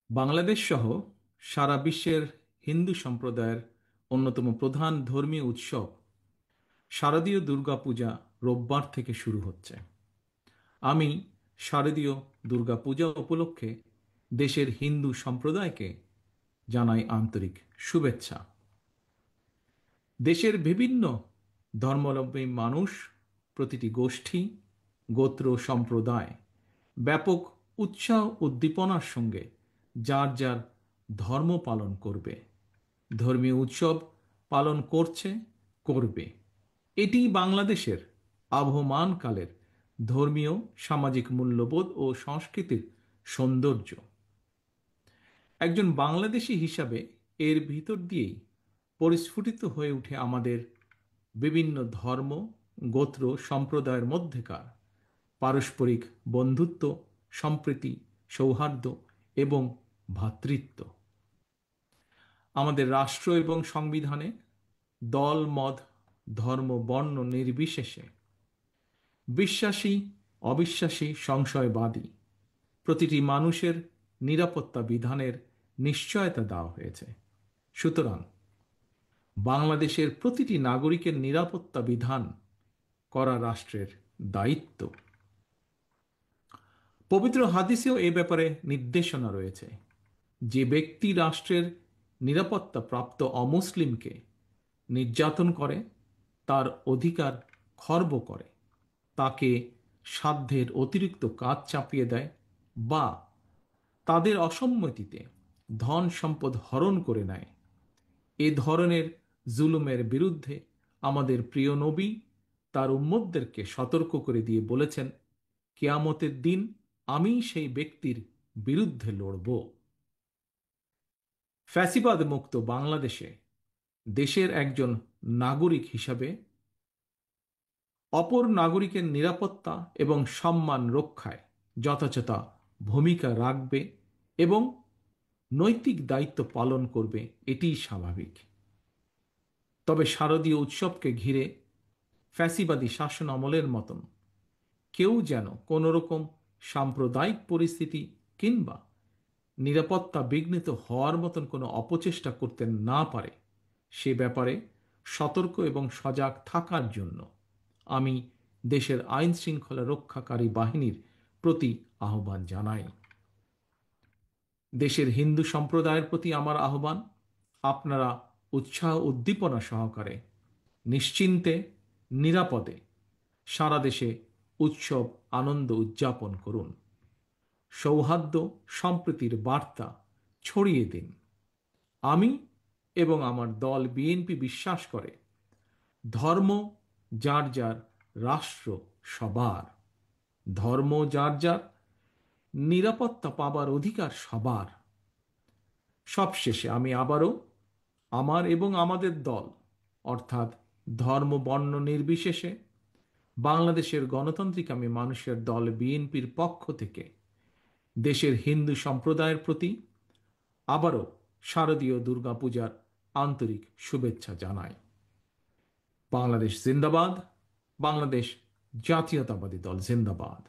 বাংলাদেশ সহ সারা বিশ্বের হিন্দু সম্প্রদায়ের অন্যতম প্রধান ধর্মীয় উৎসব শারদীয় দুর্গাপূজা রোববার থেকে শুরু হচ্ছে। আমি শারদীয় দুর্গাপূজা উপলক্ষে দেশের হিন্দু সম্প্রদায়কে জানাই আন্তরিক শুভেচ্ছা। দেশের বিভিন্ন ধর্মাবলম্বী মানুষ, প্রতিটি গোষ্ঠী, গোত্র, সম্প্রদায় ব্যাপক উৎসাহ উদ্দীপনার সঙ্গে যার যার ধর্ম পালন করবে, ধর্মীয় উৎসব পালন করছে, করবে। এটি বাংলাদেশের আবহমানকালের ধর্মীয় সামাজিক মূল্যবোধ ও সংস্কৃতির সৌন্দর্য। একজন বাংলাদেশী হিসাবে এর ভিতর দিয়েই পরিস্ফুটিত হয়ে ওঠে আমাদের বিভিন্ন ধর্ম, গোত্র, সম্প্রদায়ের মধ্যেকার পারস্পরিক বন্ধুত্ব, সম্প্রীতি, সৌহার্দ্য এবং ভ্রাতৃত্ব। আমাদের রাষ্ট্র এবং সংবিধানে দল, মত, ধর্ম, বর্ণ নির্বিশেষে বিশ্বাসী, অবিশ্বাসী, সংশয়বাদী প্রতিটি মানুষের নিরাপত্তা বিধানের নিশ্চয়তা দেওয়া হয়েছে। সুতরাং বাংলাদেশের প্রতিটি নাগরিকের নিরাপত্তা বিধান করা রাষ্ট্রের দায়িত্ব। পবিত্র হাদিসেও এ ব্যাপারে নির্দেশনা রয়েছে। যে ব্যক্তি রাষ্ট্রের নিরাপত্তা প্রাপ্ত অমুসলিমকে নির্যাতন করে, তার অধিকার খর্ব করে, তাকে সাধ্যের অতিরিক্ত কাজ চাপিয়ে দেয় বা তাদের অসম্মতিতে ধন সম্পদ হরণ করে নেয়, এ ধরনের জুলুমের বিরুদ্ধে আমাদের প্রিয় নবী তার উম্মতদেরকে সতর্ক করে দিয়ে বলেছেন, কিয়ামতের দিন আমি সেই ব্যক্তির বিরুদ্ধে লড়ব। ফ্যাসিবাদ মুক্ত বাংলাদেশে দেশের একজন নাগরিক হিসাবে অপর নাগরিকের নিরাপত্তা এবং সম্মান রক্ষায় যথাযথ ভূমিকা রাখবে এবং নৈতিক দায়িত্ব পালন করবে, এটিই স্বাভাবিক। তবে শারদীয় উৎসবকে ঘিরে ফ্যাসিবাদী শাসন আমলের মতন কেউ যেন কোনোরকম সাম্প্রদায়িক পরিস্থিতি কিংবা নিরাপত্তা বিঘ্নিত হওয়ার মতন কোনো অপচেষ্টা করতে না পারে, সে ব্যাপারে সতর্ক এবং সজাগ থাকার জন্য আমি দেশের আইন শৃঙ্খলা রক্ষাকারী বাহিনীর প্রতি আহ্বান জানাই। দেশের হিন্দু সম্প্রদায়ের প্রতি আমার আহ্বান, আপনারা উৎসাহ উদ্দীপনা সহকারে নিশ্চিন্তে, নিরাপদে সারা দেশে উৎসব আনন্দ উদযাপন করুন। সৌহার্দ্য সম্প্রীতির বার্তা ছড়িয়ে দিন। আমি এবং আমার দল বিএনপি বিশ্বাস করে, ধর্ম যার যার, রাষ্ট্র সবার। ধর্ম যার যার, নিরাপত্তা পাবার অধিকার সবার। সবশেষে আমি আবারও আমার এবং আমাদের দল অর্থাৎ ধর্ম বর্ণ নির্বিশেষে বাংলাদেশের গণতান্ত্রিকামী মানুষের দল বিএনপির পক্ষ থেকে দেশের হিন্দু সম্প্রদায়ের প্রতি আবারও শারদীয় দুর্গাপূজার আন্তরিক শুভেচ্ছা জানাই। বাংলাদেশ জিন্দাবাদ, বাংলাদেশ জাতীয়তাবাদী দল জিন্দাবাদ।